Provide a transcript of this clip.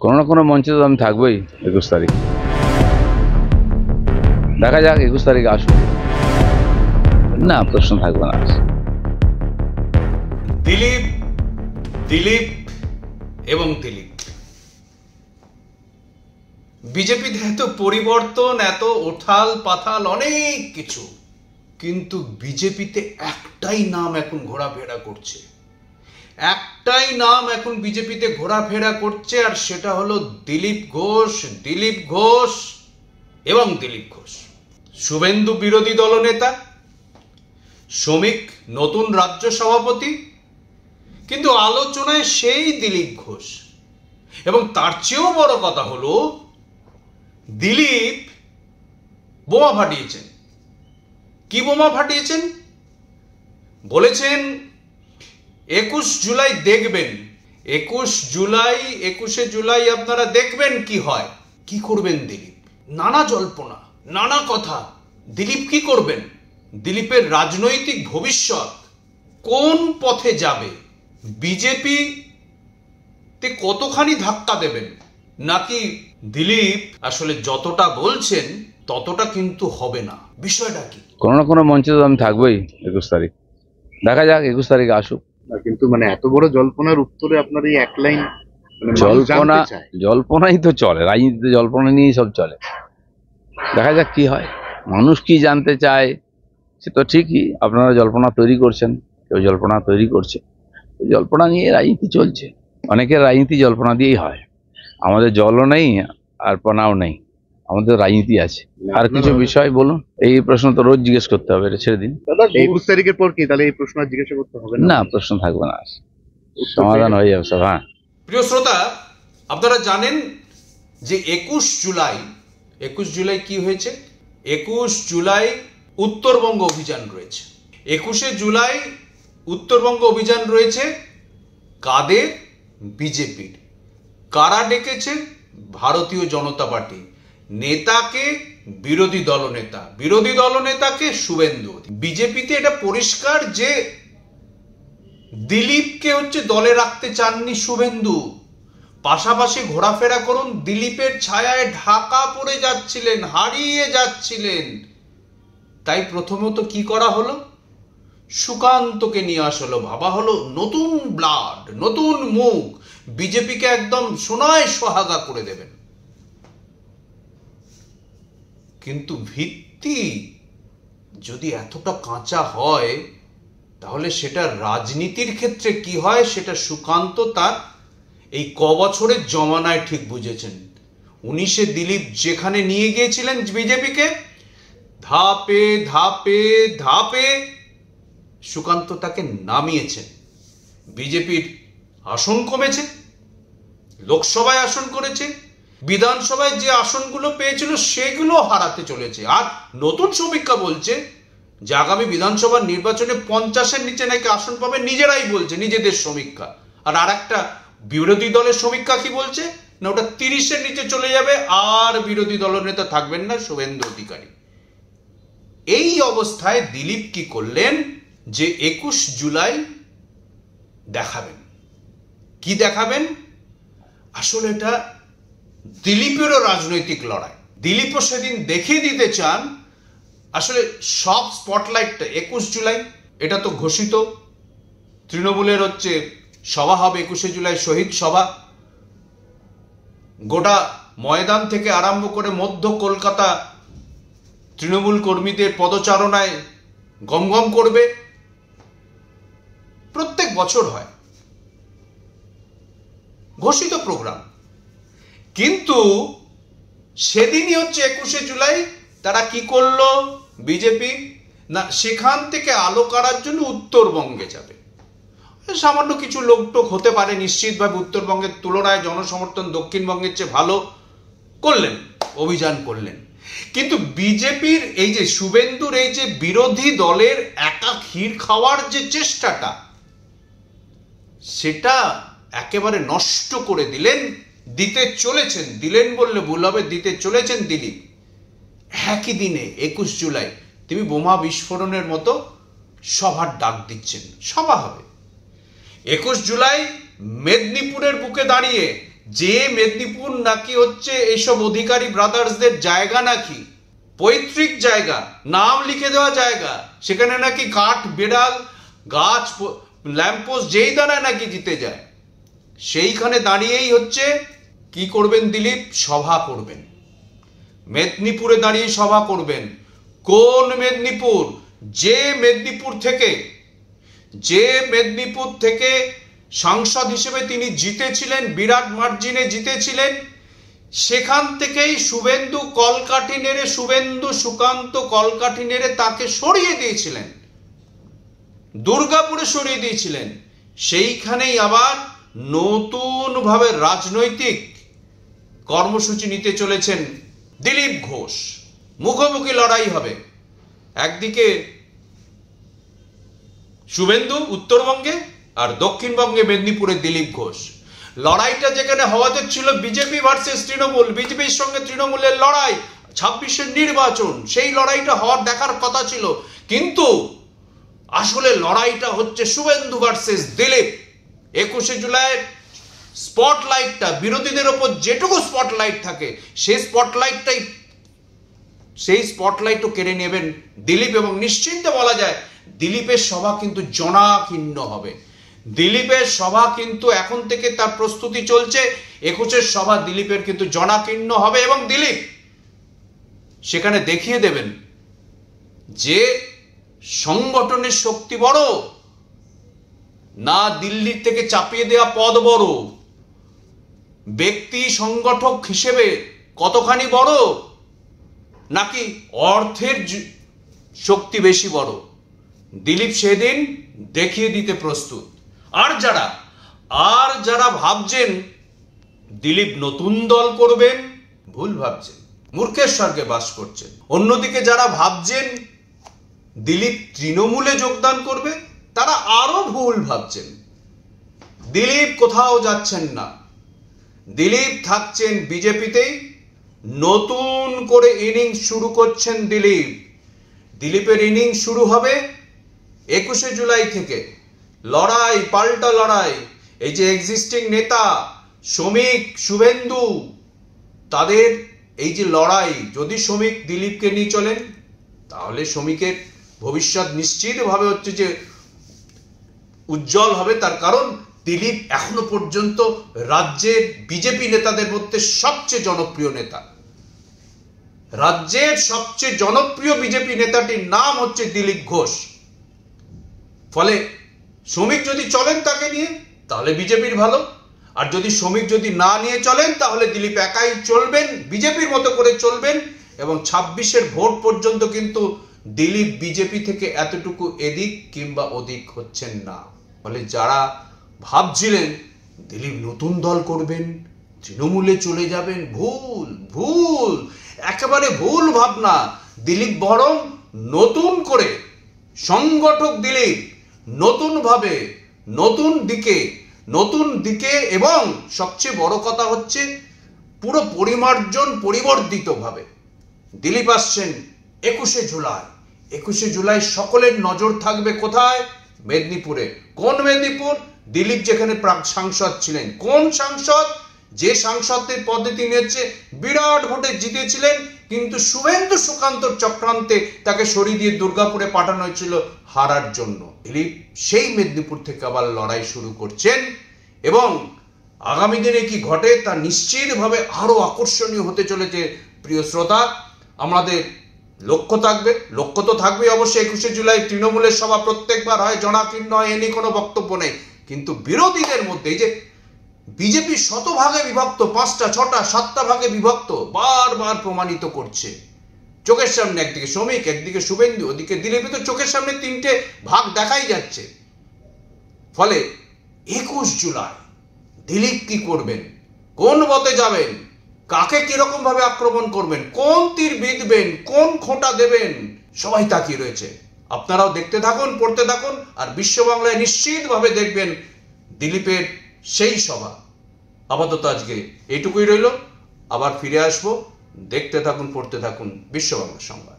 কোনো না কোনো মঞ্চে তো আমি থাকবোই 21 তারিখ। দেখা যাক 21 তারিখে আসুন। না, প্রশ্ন থাকবে না। দিলীপ দিলীপ এবং দিলীপ, বিজেপিতে এত পরিবর্তন, এত ওঠাল পাথাল, অনেক কিছু, কিন্তু বিজেপিতে একটাই নাম এখন ঘোরাফেরা করছে, একটাই নাম এখন বিজেপিতে ঘোরাফেরা করছে, আর সেটা হলো দিলীপ ঘোষ। দিলীপ ঘোষ এবং দিলীপ ঘোষ। শুভেন্দু বিরোধী দলনেতা, শ্রমিক নতুন রাজ্য সভাপতি, কিন্তু আলোচনায় সেই দিলীপ ঘোষ। এবং তার চেয়েও বড় কথা হলো দিলীপ বোমা ফাটিয়েছেন। কি বোমা ফাটিয়েছেন? বলেছেন 21 জুলাই দেখবেন, 21শে জুলাই আপনারা দেখবেন কি হয়। কি করবেন দিলীপ? নানা জল্পনা, নানা কথা। দিলীপ কি করবেন? দিলীপের রাজনৈতিক ভবিষ্যৎ কোন পথে যাবে? বিজেপি তে কতখানি ধাক্কা দেবেন? নাকি দিলীপ আসলে যতটা বলছেন ততটা কিন্তু হবে না? বিষয়টা কি? কোনো না কোনো মঞ্চে তো আমি থাকবোই 21 তারিখ। দেখা যাক 21 তারিখে আসুক। কিন্তু এত বড় জল্পনার উত্তরে আপনার এই এক লাইন জল্পনাই তো চলে, রাজনীতিতে জল্পনা নিয়েই সব চলে। দেখা যাক কি হয়, মানুষ কি জানতে চায়। সে তো ঠিকই, আপনারা জল্পনা তৈরি করছেন, কেউ জল্পনা তৈরি করছে, জল্পনা নিয়ে রাজনীতি চলছে। অনেকের রাজনীতি জল্পনা দিয়েই হয়। আমাদের জলও নেই আর পনাও নেই, আমাদের রাজনীতি আছে। আর কিছু বিষয় বলুন। এই প্রশ্ন তো রোজ জিজ্ঞেস করতে হবে, এটা ছেড়ে দিন। 21 তারিখের পর কি তাহলে এই প্রশ্ন জিজ্ঞাসা করতে হবে না, প্রশ্ন থাকবে না, সমাধান হয়ে যাবে সব। হ্যাঁ, প্রিয় শ্রোতা, আপনারা জানেন যে 21 জুলাই কি হয়েছে? 21 জুলাই উত্তরবঙ্গ অভিযান রয়েছে। 21শে জুলাই উত্তরবঙ্গ অভিযান রয়েছে কাদের? বিজেপির। কারা ডেকেছে? ভারতীয় জনতা পার্টি। নেতাকে বিরোধী দলনেতা, বিরোধী দলনেতাকে শুভেন্দু। বিজেপিতে এটা পরিষ্কার যে দিলীপকে দলে রাখতে চাননি শুভেন্দু। পাশাপাশি ঘোরাফেরা করুন, দিলীপের ছায়ায় ঢাকা পড়ে যাচ্ছিলেন, হারিয়ে যাচ্ছিলেন। তাই প্রথমত কি করা হলো? সুকান্তকে নিয়ে আসলো, ভাবা হলো নতুন ব্লাড, নতুন মুখ, বিজেপিকে একদম সোনায় সোহাগা করে দেবেন। কিন্তু ভিত্তি যদি এতটা কাঁচা হয়, তাহলে সেটা রাজনীতির ক্ষেত্রে কি হয় সেটা সুকান্ত তার এই বছরের জমানায় ঠিক বুঝেছেন। 19-এ দিলীপ যেখানে নিয়ে গিয়েছিলেন বিজেপিকে, ধাপে ধাপে ধাপে সুকান্ত তাকে নামিয়েছেন। বিজেপির আসন কমেছে, লোকসভায় আসন করেছে, বিধানসভায় যে আসনগুলো পেয়েছিল সেগুলো হারাতে চলেছে। আর নতুন সমীক্ষা বলছে যে আগামী বিধানসভার নির্বাচনে 50-এর নিচে নাকি আসন পাবে, নিজেরাই বলছে, নিজেদের সমীক্ষা। আর একটা বিরোধী দলের সমীক্ষা কি বলছে না, ওটা 30-এর নিচে চলে যাবে, আর বিরোধী দলনেতা থাকবেন না, শুভেন্দু অধিকারী। এই অবস্থায় দিলীপ কি করলেন যে 21 জুলাই দেখাবেন। কি দেখাবেন? আসলে এটা দিলীপেরও রাজনৈতিক লড়াই। দিলীপও সেদিন দেখিয়ে দিতে চান আসলে সব স্পটলাইটটা 21 জুলাই। এটা তো ঘোষিত, তৃণমূলের সভা হবে 21শে জুলাই, শহীদ সভা। গোটা ময়দান থেকে আরম্ভ করে মধ্য কলকাতা তৃণমূল কর্মীদের পদচারণায় গমগম করবে। প্রত্যেক বছর হয়, ঘোষিত প্রোগ্রাম। কিন্তু সেদিনই 21শে জুলাই তারা কি করলো বিজেপি না, সেখান থেকে আলো কাড়ার জন্য উত্তরবঙ্গে যাবে। সামান্য কিছু লোকটোক হতে পারে, নিশ্চিতভাবে উত্তরবঙ্গের তুলনায় জনসমর্থন দক্ষিণবঙ্গের চেয়ে ভালো করলেন, অভিযান করলেন। কিন্তু বিজেপির এই যে শুভেন্দুর এই যে বিরোধী দলের একা ক্ষীর খাওয়ার যে চেষ্টাটা, সেটা একেবারে নষ্ট করে দিতে চলেছেন, দিলেন বললে ভুল হবে, দিতে চলেছেন দিলীপ। একই দিনে 21 জুলাই তিনি বোমা বিস্ফোরণের মতো সভার ডাক দিচ্ছেন। সভা হবে 21 জুলাই মেদিনীপুরের বুকে দাঁড়িয়ে যে মেদিনীপুর নাকি হচ্ছে এইসব অধিকারী ব্রাদার্সদের জায়গা, নাকি পৈতৃক জায়গা, নাম লিখে দেওয়া জায়গা, সেখানে নাকি কাঠ, বেড়াল, গাছ, ল্যাম্পোস্ট যেই দাঁড়ায় নাকি জিতে যায়। সেইখানে দাঁড়িয়েই হচ্ছে কি করবেন দিলীপ? সভা করবেন। মেদিনীপুরে দাঁড়িয়ে সভা করবেন। কোন মেদিনীপুর? যে মেদিনীপুর থেকে সাংসদ হিসেবে তিনি জিতেছিলেন, বিরাট মার্জিনে জিতেছিলেন, সেখান থেকেই শুভেন্দু সুকান্ত কলকাঠি নেড়ে তাকে সরিয়ে দিয়েছিলেন, দুর্গাপুরে সরিয়ে দিয়েছিলেন। সেইখানেই আবার নতুন ভাবে রাজনৈতিক কর্মসূচি নিতে চলেছেন দিলীপ ঘোষ। মুখোমুখি লড়াই হবে। একদিকে শুভেন্দু উত্তরবঙ্গে, আর দক্ষিণবঙ্গে মেদিনীপুরে দিলীপ ঘোষ। লড়াইটা যেখানে হওয়াতে ছিল বিজেপি ভার্সেস তৃণমূল, বিজেপির সঙ্গে তৃণমূলের লড়াই, 26-এর নির্বাচন, সেই লড়াইটা হওয়ার দেখার কথা ছিল। কিন্তু আসলে লড়াইটা হচ্ছে শুভেন্দু ভার্সেস দিলীপ। 21শে জুলাইয়ের স্পটলাইটটা, বিরোধীদের ওপর যেটুকু স্পটলাইট থাকে, সেই স্পটলাইটও কেড়ে নেবেন দিলীপ। এবং নিশ্চিন্তে বলা যায় দিলীপের সভা কিন্তু জনাকীর্ণ হবে। দিলীপের সভা কিন্তু এখন থেকে তার প্রস্তুতি চলছে। 21-এর সভা দিলীপের কিন্তু জনাকীর্ণ হবে এবং দিলীপ সেখানে দেখিয়ে দেবেন যে সংগঠনের শক্তি বড় না, দিল্লির থেকে চাপিয়ে দেওয়া পদ বড়, ব্যক্তি সংগঠক হিসেবে কতখানি বড়, নাকি অর্থের শক্তি বেশি বড়। দিলীপ সেদিন দেখিয়ে দিতে প্রস্তুত। আর যারা ভাবছেন দিলীপ নতুন দল করবেন, ভুল ভাবছেন, মূর্খের স্বর্গে বাস করছেন। অন্যদিকে যারা ভাবছেন দিলীপ তৃণমূলে যোগদান করবে, তারা আরো ভুল ভাবছেন। দিলীপ কোথাও যাচ্ছেন না, দিলীপ থাকছেন বিজেপিতেই। নতুন করে ইনিংস শুরু করছেন দিলীপের ইনিংস শুরু হবে 21শে জুলাই থেকে। লড়াই, পাল্টা লড়াই। এই যে এক্সিস্টিং নেতা শ্রমিক, শুভেন্দু, তাদের এই যে লড়াই, যদি শ্রমিক দিলীপকে নিয়ে চলেন তাহলে শ্রমিকের ভবিষ্যৎ নিশ্চিতভাবে হচ্ছে যে উজ্জ্বল হবে। তার কারণ দিলীপ এখনো পর্যন্ত রাজ্যের বিজেপি নেতাদের মধ্যে সবচেয়ে জনপ্রিয় নেতা। রাজ্যের সবচেয়ে জনপ্রিয় বিজেপি নেতাটির নাম হচ্ছে দিলীপ ঘোষ। ফলে শ্রমিক যদি চলেন তাকে নিয়ে তাহলে বিজেপির ভালো, আর যদি শ্রমিক যদি না নিয়ে চলেন তাহলে দিলীপ একাই চলবেন, বিজেপির মতো করে চলবেন। এবং 26-এর ভোট পর্যন্ত কিন্তু দিলীপ বিজেপি থেকে এতটুকু এদিক কিংবা ওদিক হচ্ছেন না। ফলে যারা ভাবছিলেন দিলীপ নতুন দল করবেন, তৃণমূলে চলে যাবেন, ভুল, একেবারে ভুল ভাবনা। দিলীপ বরং নতুন করে সংগঠক দিলীপ, নতুনভাবে, নতুন দিকে এবং সবচেয়ে বড় কথা হচ্ছে পুরো পরিবর্তিতভাবে দিলীপ আসছেন 21শে জুলাই। 21শে জুলাই সকলের নজর থাকবে কোথায়? মেদিনীপুরে। কোন মেদিনীপুর? দিলীপ যেখানে সাংসদ ছিলেন। কোন সাংসদ? যে সাংসদের পদে তিনি হচ্ছে বিরাট ভোটে জিতেছিলেন, কিন্তু শুভেন্দু সুকান্তর চক্রান্তে তাকে সরিয়ে দিয়ে দুর্গাপুরে পাঠানো হয়েছিল হারার জন্য। দিলীপ সেই মেদিনীপুর থেকে আবার লড়াই শুরু করছেন এবং আগামী দিনে কি ঘটে তা নিশ্চিতভাবে আরো আকর্ষণীয় হতে চলেছে। প্রিয় শ্রোতা, আমাদের লক্ষ্য তো থাকবে অবশ্যই 21শে জুলাই তৃণমূলের সভা প্রত্যেকবার হয় জনাকীর্ণ হয়, এ নিয়ে কোনো বক্তব্য নেই। কিন্তু বিরোধীদের মধ্যে এই যে বিজেপি শতভাগে বিভক্ত, 5টা 6টা 7টা ভাগে বিভক্ত, বারবার প্রমাণিত করছে। চোখের সামনে একদিকে শ্রমিক, একদিকে শুভেন্দু, ওদিকে দিলীপ, তো চোখের সামনে 3টে ভাগ দেখাই যাচ্ছে। ফলে 21 জুলাই দিলীপ কি করবেন, কোন পথে যাবেন, কাকে কিরকম ভাবে আক্রমণ করবেন, কোন তীর বিঁধবেন, কোন খোঁটা দেবেন, সবাই তাকিয়ে রয়েছে। আপনারাও দেখতে থাকুন, পড়তে থাকুন, আর বিশ্ব বাংলায় নিশ্চিতভাবে দেখবেন দিলীপের সেই সভা। আপাতত আজকে এইটুকুই রইল, আবার ফিরে আসবো। দেখতে থাকুন, পড়তে থাকুন বিশ্ব বাংলা সংবাদ।